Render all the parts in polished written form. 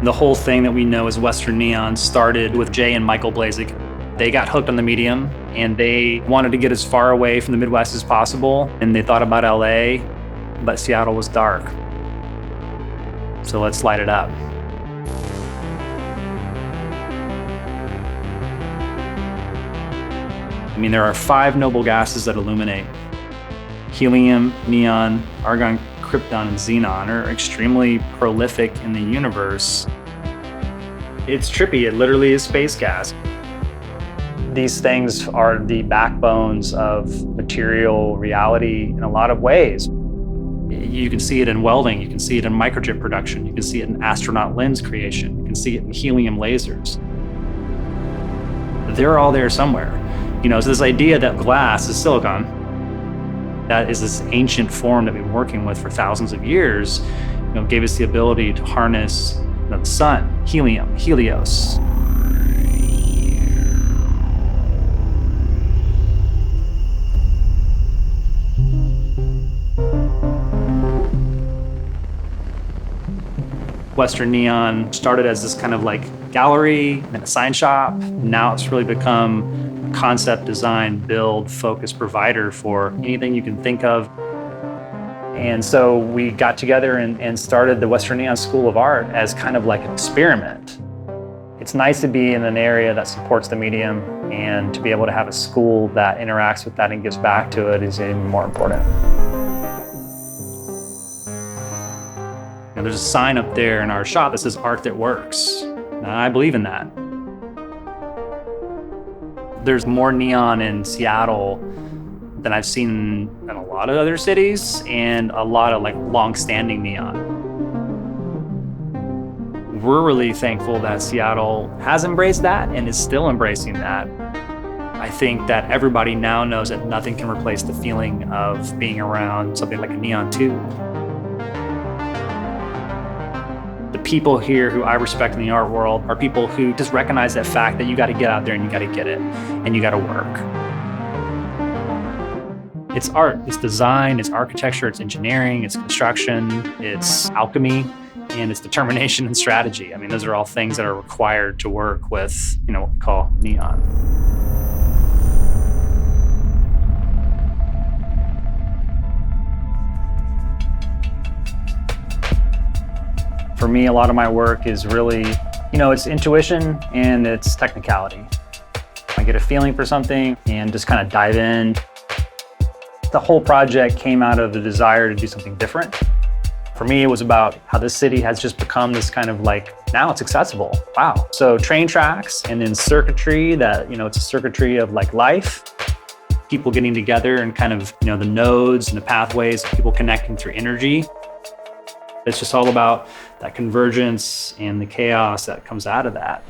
The whole thing that we know as Western Neon started with Jay and Michael Blazik. They got hooked on the medium and they wanted to get as far away from the Midwest as possible. And they thought about LA, but Seattle was dark. So let's light it up. I mean, there are 5 noble gases that illuminate. Helium, neon, argon, krypton, and xenon are extremely prolific in the universe. It's trippy, it literally is space gas. These things are the backbones of material reality in a lot of ways. You can see it in welding, you can see it in microchip production, you can see it in astronaut lens creation, you can see it in helium lasers. They're all there somewhere. So this idea that glass is silicon, that is this ancient form that we've been working with for thousands of years, gave us the ability to harness the sun, helium, helios. Western Neon started as this kind of like gallery and a sign shop. Now it's really become a concept, design, build, focus provider for anything you can think of. And so we got together and started the Western Neon School of Art as kind of like an experiment. It's nice to be in an area that supports the medium, and to be able to have a school that interacts with that and gives back to it is even more important. There's a sign up there in our shop that says art that works. And I believe in that. There's more neon in Seattle than I've seen in a lot of other cities, and a lot of like long-standing neon. We're really thankful that Seattle has embraced that and is still embracing that. I think that everybody now knows that nothing can replace the feeling of being around something like a neon tube. The people here who I respect in the art world are people who just recognize that fact that you got to get out there and you got to get it and you got to work. It's art, it's design, it's architecture, it's engineering, it's construction, it's alchemy, and it's determination and strategy. I mean, those are all things that are required to work with, what we call neon. For me, a lot of my work is really, it's intuition and it's technicality. I get a feeling for something and just kind of dive in. The whole project came out of the desire to do something different. For me, it was about how this city has just become this kind of like, now it's accessible. Wow. So train tracks and then circuitry that, it's a circuitry of like life. People getting together and kind of, the nodes and the pathways, people connecting through energy. It's just all about that convergence and the chaos that comes out of that.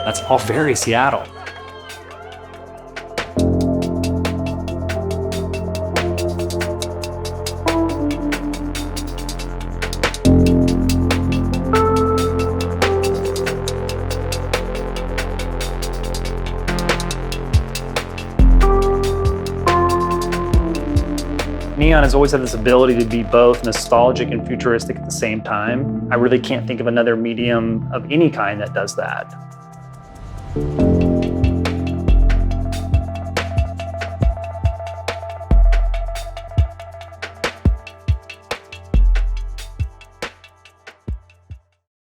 That's all very Seattle. Neon has always had this ability to be both nostalgic and futuristic at the same time. I really can't think of another medium of any kind that does that.